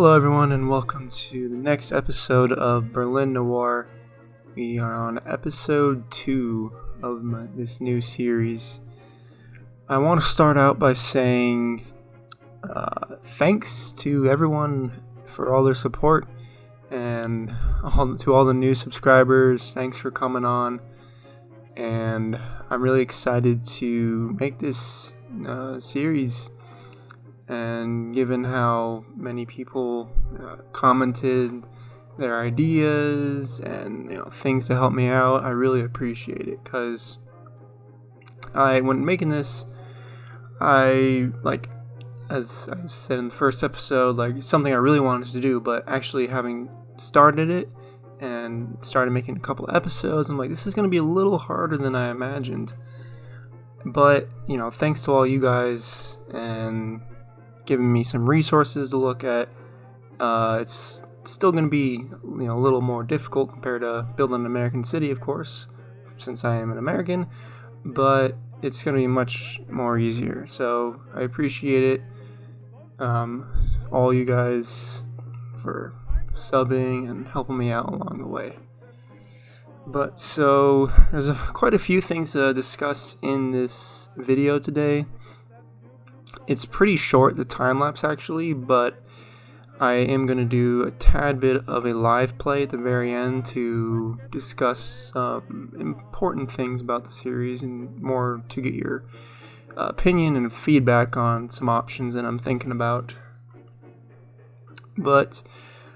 Hello everyone and welcome to the next episode of Berlin Noir. We are on episode 2 of this new series. I want to start out by saying thanks to everyone for all their support and to all the new subscribers. Thanks for coming on, and I'm really excited to make this series. And given how many people commented their ideas and things to help me out, I really appreciate it. Because when making this, as I said in the first episode, it's something I really wanted to do. But actually having started it and started making a couple episodes, I'm like, this is going to be a little harder than I imagined. But thanks to all you guys and giving me some resources to look at. It's still going to be a little more difficult compared to building an American city, of course, since I am an American, but it's going to be much more easier. So I appreciate it, all you guys, for subbing and helping me out along the way. But so there's quite a few things to discuss in this video today. It's pretty short, the time-lapse actually, but I am going to do a tad bit of a live play at the very end to discuss important things about the series and more to get your opinion and feedback on some options that I'm thinking about. But,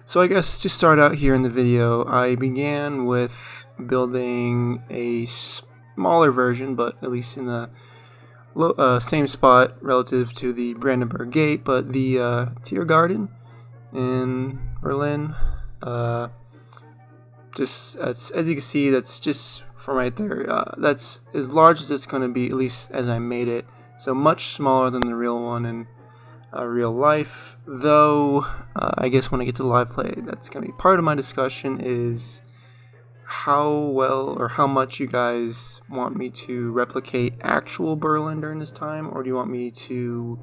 so I guess to start out here in the video, I began with building a smaller version, but at least in the same spot relative to the Brandenburg Gate, but the Tiergarten in Berlin. Just as you can see, that's just from right there. That's as large as it's going to be, at least as I made it. So much smaller than the real one in real life. Though, I guess when I get to the live play, that's going to be part of my discussion is how well or how much you guys want me to replicate actual Berlin during this time, or do you want me to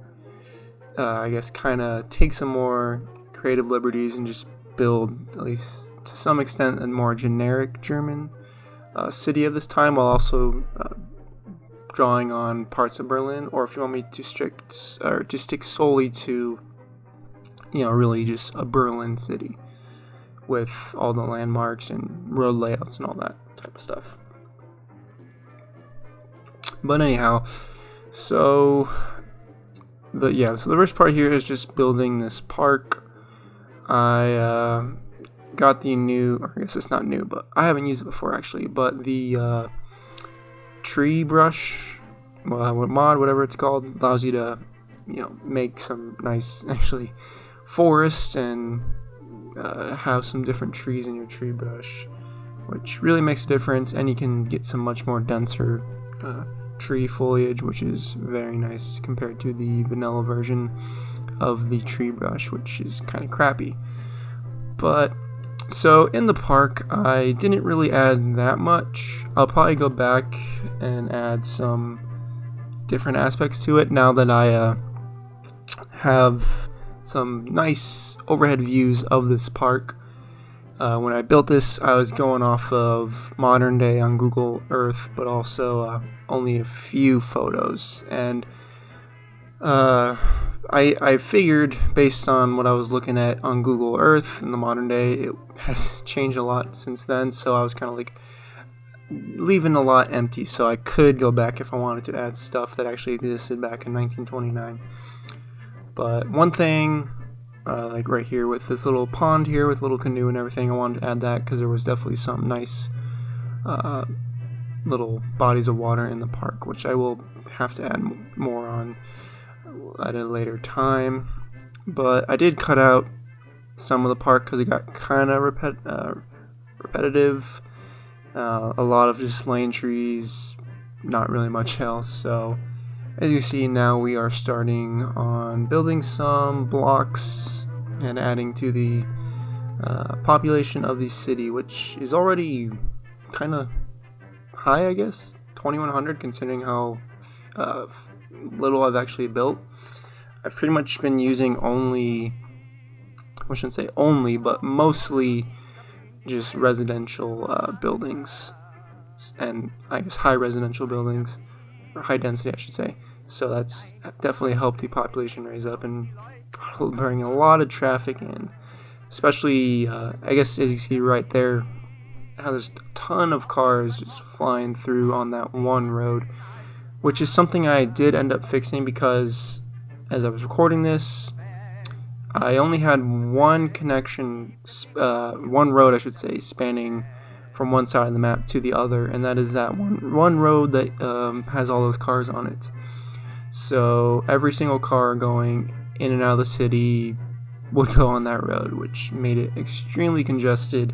I guess kind of take some more creative liberties and just build, at least to some extent, a more generic German city of this time, while also drawing on parts of Berlin, or if you want me to stick solely to really just a Berlin city with all the landmarks and road layouts and all that type of stuff. But anyhow, so the first part here is just building this park. I got the new, or I guess it's not new, but I haven't used it before actually, but the tree brush mod, whatever it's called, allows you to make some nice actually forest and have some different trees in your tree brush, which really makes a difference, and you can get some much more denser tree foliage, which is very nice compared to the vanilla version of the tree brush, which is kind of crappy. But so in the park, I didn't really add that much. I'll probably go back and add some different aspects to it now that I have some nice overhead views of this park. When I built this, I was going off of modern day on Google Earth, but also only a few photos. And I figured, based on what I was looking at on Google Earth in the modern day, it has changed a lot since then. So I was kind of like leaving a lot empty. So I could go back if I wanted to add stuff that actually existed back in 1929. But one thing, like right here with this little pond here with a little canoe and everything, I wanted to add that because there was definitely some nice little bodies of water in the park, which I will have to add more on at a later time. But I did cut out some of the park because it got kind of repetitive. A lot of just lane trees, not really much else. So as you see, now we are starting on building some blocks and adding to the population of the city, which is already kind of high, I guess, 2,100, considering how little I've actually built. I've pretty much been using only I shouldn't say only, but mostly just residential buildings, and I guess high residential buildings, or high density I should say. So that's definitely helped the population raise up and bring a lot of traffic in, especially I guess as you see right there, how there's a ton of cars just flying through on that one road, which is something I did end up fixing because as I was recording this, I only had one connection, one road I should say, spanning from one side of the map to the other, and that is that one road that has all those cars on it. So every single car going in and out of the city would go on that road, which made it extremely congested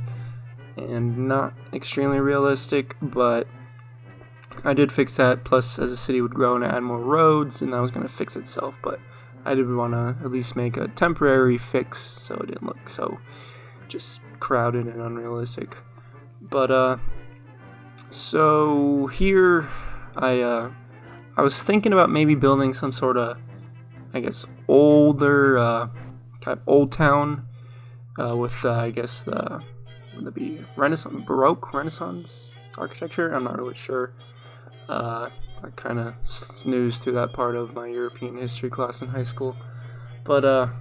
and not extremely realistic, but I did fix that. Plus, as the city would grow and add more roads, and that was going to fix itself, but I did want to at least make a temporary fix so it didn't look so just crowded and unrealistic. But so here I was thinking about maybe building some sort of, I guess, older kind of old town with I guess would it be Renaissance, Baroque, Renaissance architecture? I'm not really sure. I kind of snoozed through that part of my European history class in high school, but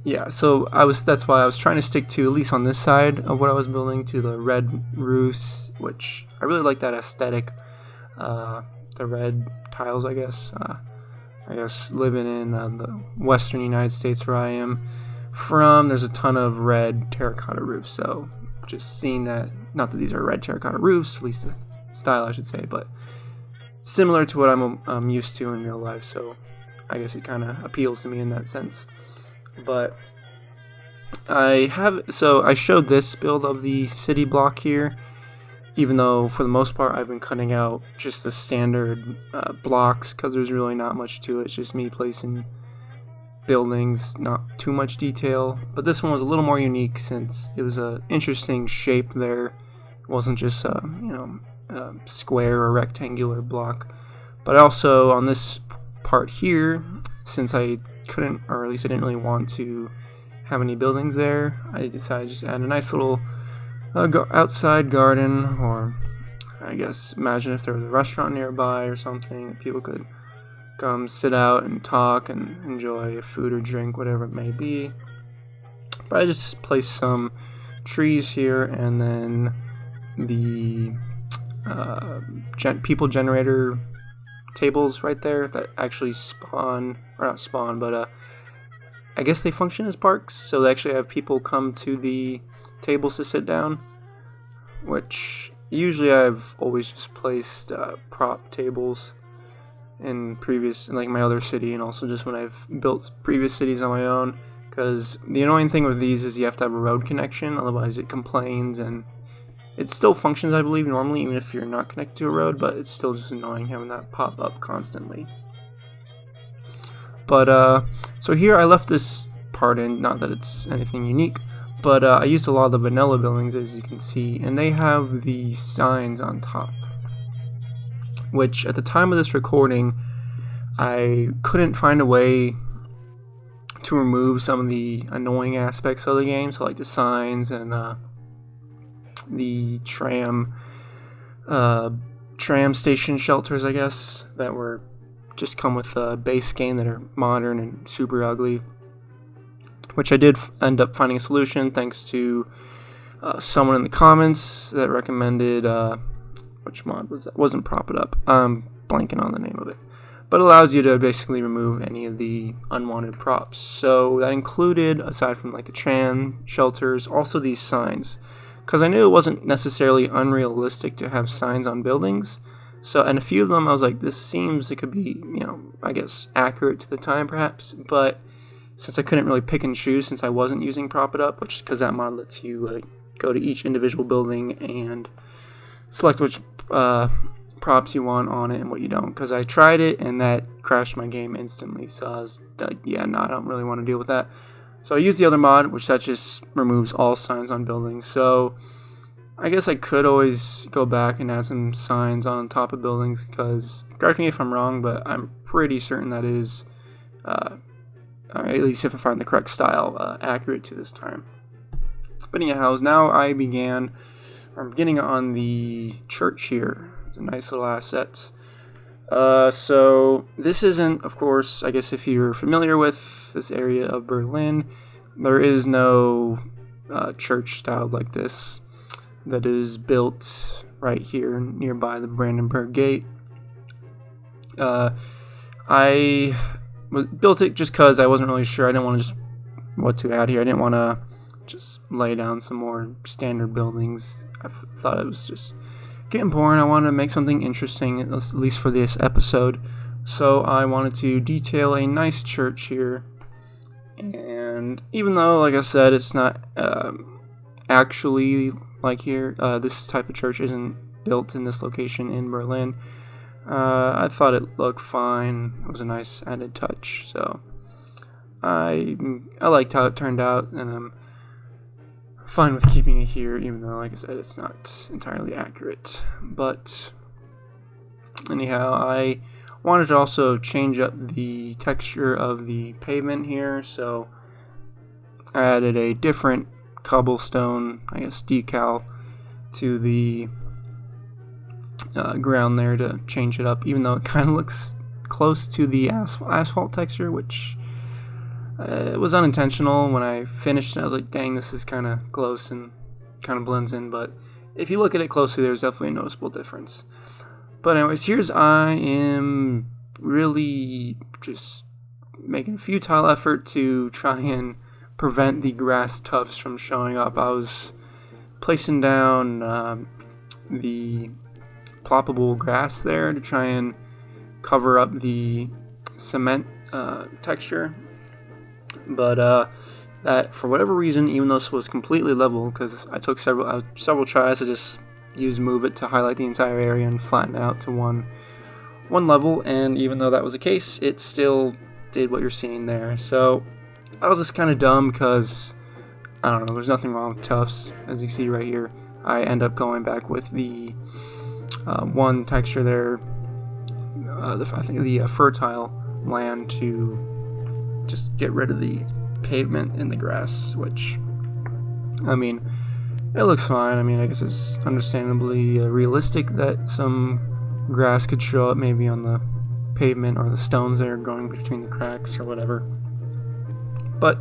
yeah. So that's why I was trying to stick to, at least on this side of what I was building, to the red roofs, which I really like that aesthetic. The red tiles, I guess. Living in the western United States where I am from, there's a ton of red terracotta roofs. So just seeing that, not that these are red terracotta roofs, at least the style I should say, but similar to what I'm used to in real life. So I guess it kind of appeals to me in that sense. But I showed this build of the city block here, even though for the most part I've been cutting out just the standard blocks because there's really not much to it. It's just me placing buildings, not too much detail. But this one was a little more unique since it was an interesting shape there. It wasn't just a square or rectangular block. But also on this part here, since I couldn't, or at least I didn't really want to have any buildings there, I decided to just add a nice little outside garden, or I guess imagine if there was a restaurant nearby or something that people could come sit out and talk and enjoy food or drink, whatever it may be. But I just placed some trees here, and then the people generator tables right there that actually spawn, or not spawn, but I guess they function as parks, so they actually have people come to the tables to sit down, which usually I've always just placed prop tables in like my other city, and also just when I've built previous cities on my own, because the annoying thing with these is you have to have a road connection, otherwise it complains, and it still functions, I believe, normally, even if you're not connected to a road, but it's still just annoying having that pop up constantly. But so here I left this part in, not that it's anything unique, but I used a lot of the vanilla buildings, as you can see, and they have the signs on top, which at the time of this recording I couldn't find a way to remove some of the annoying aspects of the game, so like the signs and the tram station shelters, I guess, that were just come with a base game that are modern and super ugly, which I did end up finding a solution thanks to someone in the comments that recommended which mod was that? Wasn't Prop It Up. I'm blanking on the name of it, but allows you to basically remove any of the unwanted props. So that included, aside from like the tram shelters, also these signs, because I knew it wasn't necessarily unrealistic to have signs on buildings. So, and a few of them I was like, this seems, it could be, I guess accurate to the time perhaps, but since I couldn't really pick and choose, since I wasn't using Prop It Up, which because that mod lets you go to each individual building and select which props you want on it and what you don't, because I tried it and that crashed my game instantly, so I was like, yeah, no, I don't really want to deal with that. So I used the other mod, which that just removes all signs on buildings. So I guess I could always go back and add some signs on top of buildings, because, correct me if I'm wrong, but I'm pretty certain that is at least if I find the correct style accurate to this time. But anyhow, now I'm beginning on the church here. It's a nice little asset. So this isn't, of course, I guess if you're familiar with this area of Berlin, there is no church styled like this that is built right here nearby the Brandenburg Gate. I built it just because I wasn't really sure. I didn't want to what to add here. I didn't want to just lay down some more standard buildings. I thought it was just getting boring. I wanted to make something interesting, at least for this episode. So I wanted to detail a nice church here. And even though, like I said, it's not actually like here, this type of church isn't built in this location in Berlin, I thought it looked fine. It was a nice added touch. So I liked how it turned out, and I'm fine with keeping it here, even though, like I said, it's not entirely accurate. But anyhow, I wanted to also change up the texture of the pavement here, so I added a different cobblestone, I guess, decal to the ground there to change it up, even though it kind of looks close to the asphalt texture, which it was unintentional. When I finished it, I was like, dang, this is kind of close and kind of blends in, but if you look at it closely, there's definitely a noticeable difference. But anyways, I am really just making a futile effort to try and prevent the grass tufts from showing up. I was placing down the ploppable grass there to try and cover up the cement texture. But that, for whatever reason, even though this was completely level, because I took several tries to just move it to highlight the entire area and flatten it out to one level, and even though that was the case, it still did what you're seeing there. So I was just kind of dumb because, I don't know, there's nothing wrong with tufts. As you see right here, I end up going back with the one texture there, I think the fertile land, to just get rid of the pavement in the grass, which, I mean, it looks fine. I mean, I guess it's understandably realistic that some grass could show up maybe on the pavement or the stones that are growing between the cracks or whatever. But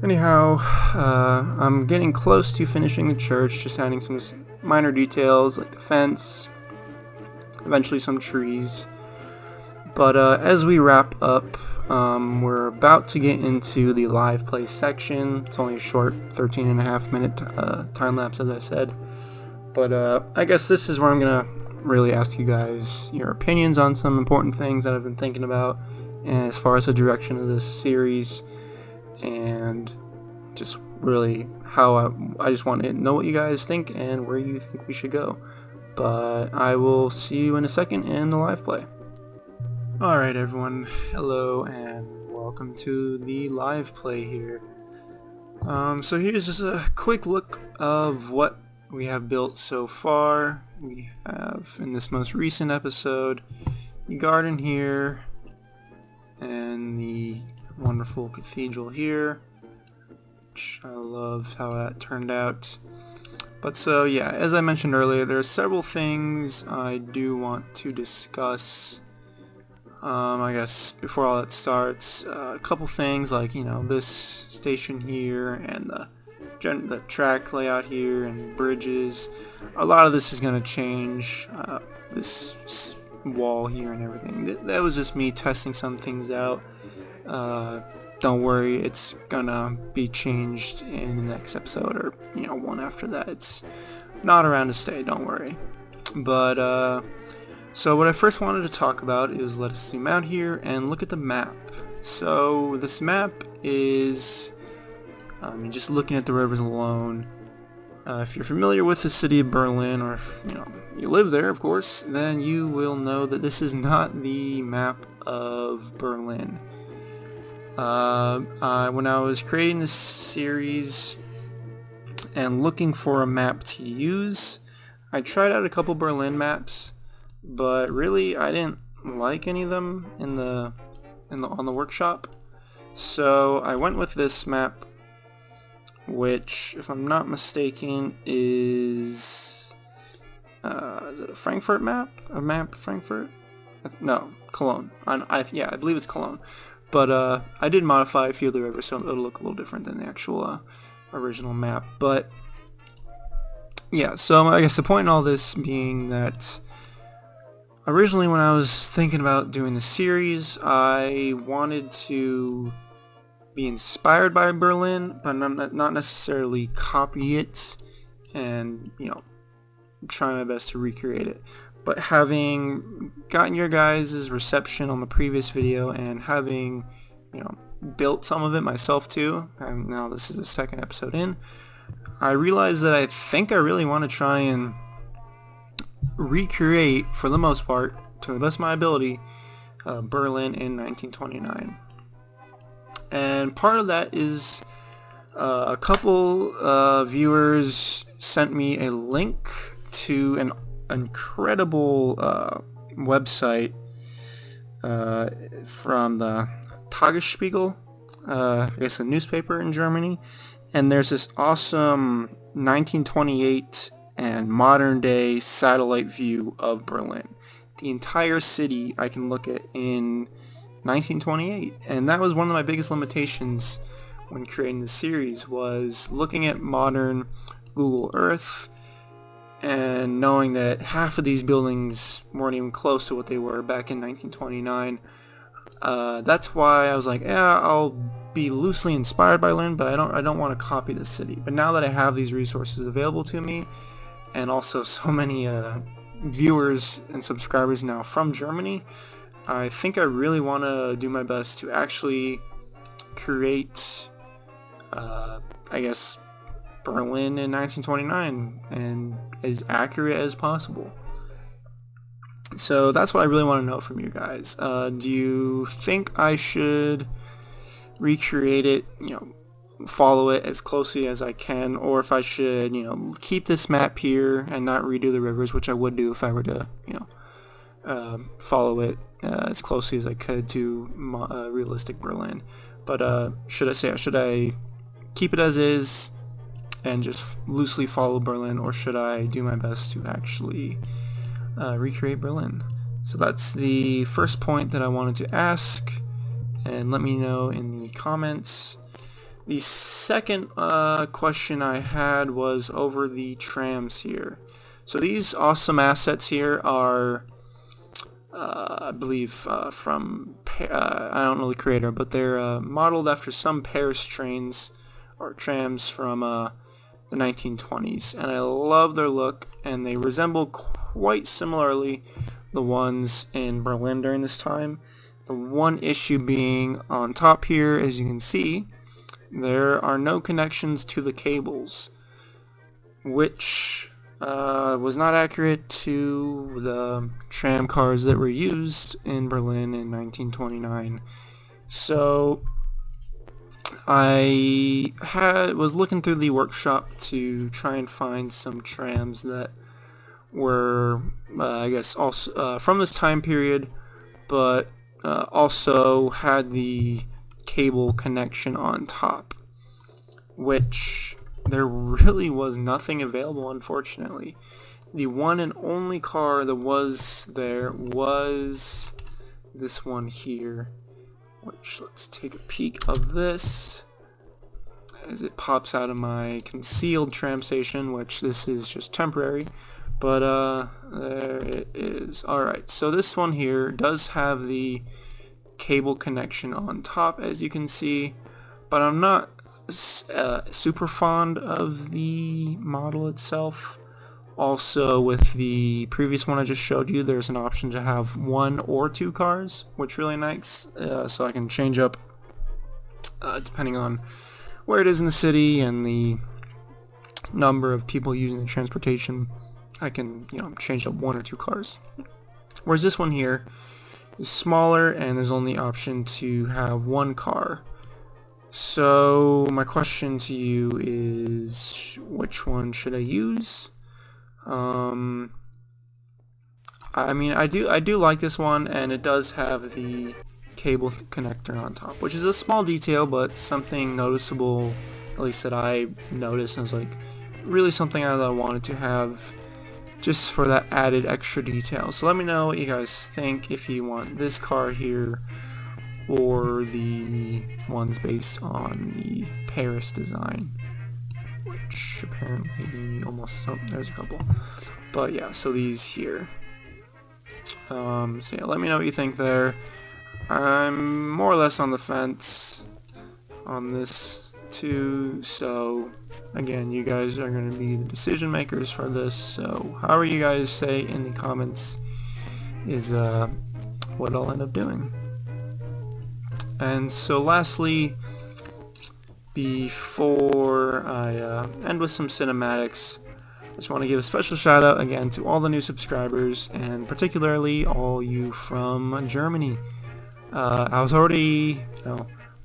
anyhow, I'm getting close to finishing the church, just adding some minor details like the fence, eventually some trees. But as we wrap up, we're about to get into the live play section. It's only a short 13.5-minute time lapse, as I said. But I guess this is where I'm going to really ask you guys your opinions on some important things that I've been thinking about, and as far as the direction of this series, and just really how I just want to know what you guys think and where you think we should go. But I will see you in a second in the live play. Alright everyone, hello and welcome to the live play here. So here's just a quick look of what we have built so far. We have, in this most recent episode, the garden here, and the wonderful cathedral here, which I love how that turned out. But so yeah, as I mentioned earlier, there are several things I do want to discuss. I guess before all that starts, a couple things like, this station here and the track layout here and bridges. A lot of this is going to change, this wall here and everything. That was just me testing some things out. Don't worry, it's gonna be changed in the next episode, or one after that. It's not around to stay, don't worry. But so what I first wanted to talk about is, let us zoom out here and look at the map. So this map is, just looking at the rivers alone, if you're familiar with the city of Berlin, or if you live there, of course, then you will know that this is not the map of Berlin. When I was creating this series and looking for a map to use, I tried out a couple Berlin maps, but really I didn't like any of them on the workshop. So I went with this map, which, if I'm not mistaken, is it a Frankfurt map? A map Frankfurt? No, Cologne. Yeah, I believe it's Cologne. But I did modify a few of the rivers, so it'll look a little different than the actual original map. But yeah, so I guess the point in all this being that originally when I was thinking about doing the series, I wanted to be inspired by Berlin, but not necessarily copy it and, try my best to recreate it. But having gotten your guys' reception on the previous video and having, built some of it myself too, and now this is the second episode in, I realized that I think I really want to try and recreate, for the most part, to the best of my ability, Berlin in 1929. And part of that is a couple viewers sent me a link to an incredible website from the Tagesspiegel, I guess a newspaper in Germany, and there's this awesome 1928 and modern day satellite view of Berlin. The entire city I can look at in 1928, and that was one of my biggest limitations when creating the series, was looking at modern Google Earth and knowing that half of these buildings weren't even close to what they were back in 1929. That's why I was like, yeah, I'll be loosely inspired by Berlin, but I don't want to copy the city. But now that I have these resources available to me, and also so many viewers and subscribers now from Germany, I think I really want to do my best to actually create, I guess, Berlin in 1929 and as accurate as possible. So that's what I really want to know from you guys. Do you think I should recreate it, follow it as closely as I can, or if I should, keep this map here and not redo the rivers, which I would do if I were to, follow it as closely as I could to realistic Berlin. But should I keep it as is and just loosely follow Berlin, or should I do my best to actually recreate Berlin? So that's the first point that I wanted to ask, and let me know in the comments. The second question I had was over the trams here. So these awesome assets here are I believe from I don't know the creator, but they're modeled after some Paris trains or trams from the 1920s, and I love their look, and they resemble quite similarly the ones in Berlin during this time. The one issue being on top here, as you can see, there are no connections to the cables, which was not accurate to the tram cars that were used in Berlin in 1929. So I was looking through the workshop to try and find some trams that were, I guess, also from this time period, but also had the cable connection on top, which there really was nothing available, unfortunately. The one and only car that was there was this one here, which, let's take a peek of this as it pops out of my concealed tram station, which this is just temporary, but there it is. Alright, so this one here does have the cable connection on top, as you can see, but I'm not super fond of the model itself. Also, with the previous one I just showed you, there's an option to have 1 or 2 cars, which really nice, so I can change up depending on where it is in the city and the number of people using the transportation. I can, change up 1 or 2 cars. Whereas this one here is smaller, and there's only option to have 1 car. So my question to you is, which one should I use? I mean, I do like this one, and it does have the cable connector on top, which is a small detail, but something noticeable, at least that I noticed, and was like really something that I wanted to have just for that added extra detail. So let me know what you guys think, if you want this car here or the ones based on the Paris design, which apparently almost, oh, there's a couple, but yeah, so these here. So yeah, let me know what you think there. I'm more or less on the fence on this too, so again, you guys are going to be the decision makers for this, so however you guys say in the comments is what I'll end up doing. And so lastly, before I end with some cinematics, I just want to give a special shout out again to all the new subscribers, and particularly all you from Germany. I was already,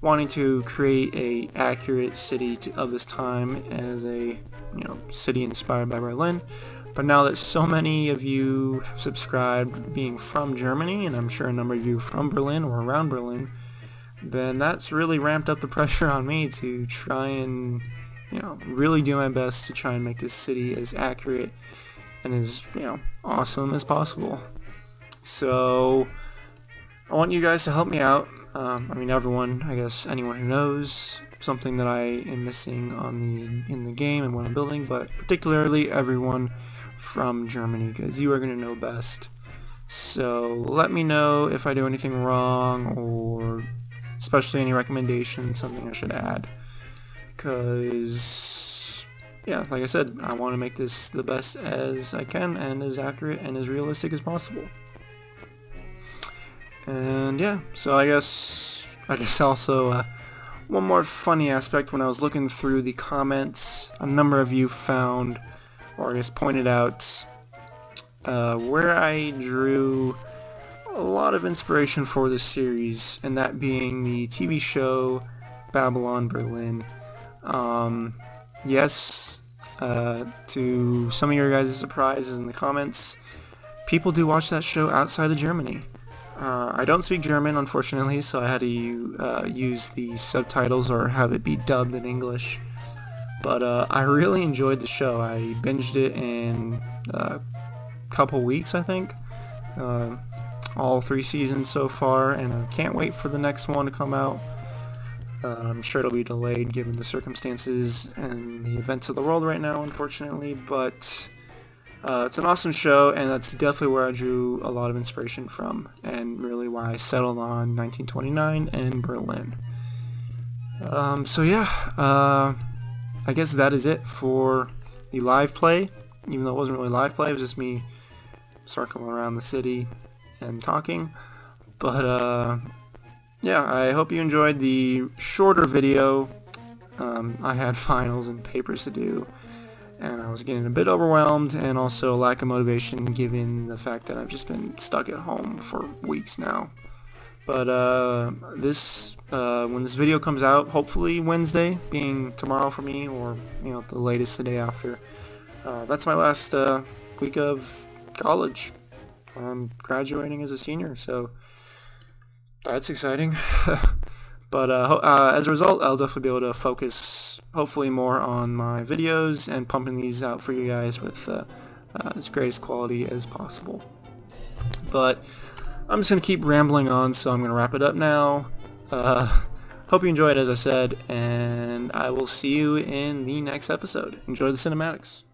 wanting to create a accurate city of this time as a, city inspired by Berlin. But now that so many of you have subscribed being from Germany, and I'm sure a number of you from Berlin or around Berlin, then that's really ramped up the pressure on me to try and really do my best to try and make this city as accurate and as, awesome as possible. So I want you guys to help me out. Everyone, I guess anyone who knows something that I am missing in the game and what I'm building, but particularly everyone from Germany, because you are going to know best. So let me know if I do anything wrong, or especially any recommendations, something I should add. Because, yeah, like I said, I want to make this the best as I can, and as accurate and as realistic as possible. And yeah, so I guess also one more funny aspect, when I was looking through the comments, a number of you found, or I guess pointed out, where I drew a lot of inspiration for this series, and that being the TV show Babylon Berlin. Yes, to some of your guys' surprises in the comments, people do watch that show outside of Germany. I don't speak German, unfortunately, so I had to use the subtitles or have it be dubbed in English. But I really enjoyed the show. I binged it in a couple weeks, I think. All 3 seasons so far, and I can't wait for the next one to come out. I'm sure it'll be delayed given the circumstances and the events of the world right now, unfortunately, but it's an awesome show, and that's definitely where I drew a lot of inspiration from, and really why I settled on 1929 and Berlin. So yeah, I guess that is it for the live play, even though it wasn't really live play, it was just me circling around the city and talking. But yeah, I hope you enjoyed the shorter video. I had finals and papers to do, and I was getting a bit overwhelmed, and also a lack of motivation given the fact that I've just been stuck at home for weeks now. But when this video comes out, hopefully Wednesday, being tomorrow for me, or the latest the day after, that's my last week of college. I'm graduating as a senior, so that's exciting. But as a result, I'll definitely be able to focus, hopefully, more on my videos and pumping these out for you guys with as great as quality as possible. But I'm just going to keep rambling on, so I'm going to wrap it up now. Hope you enjoyed, as I said, and I will see you in the next episode. Enjoy the cinematics.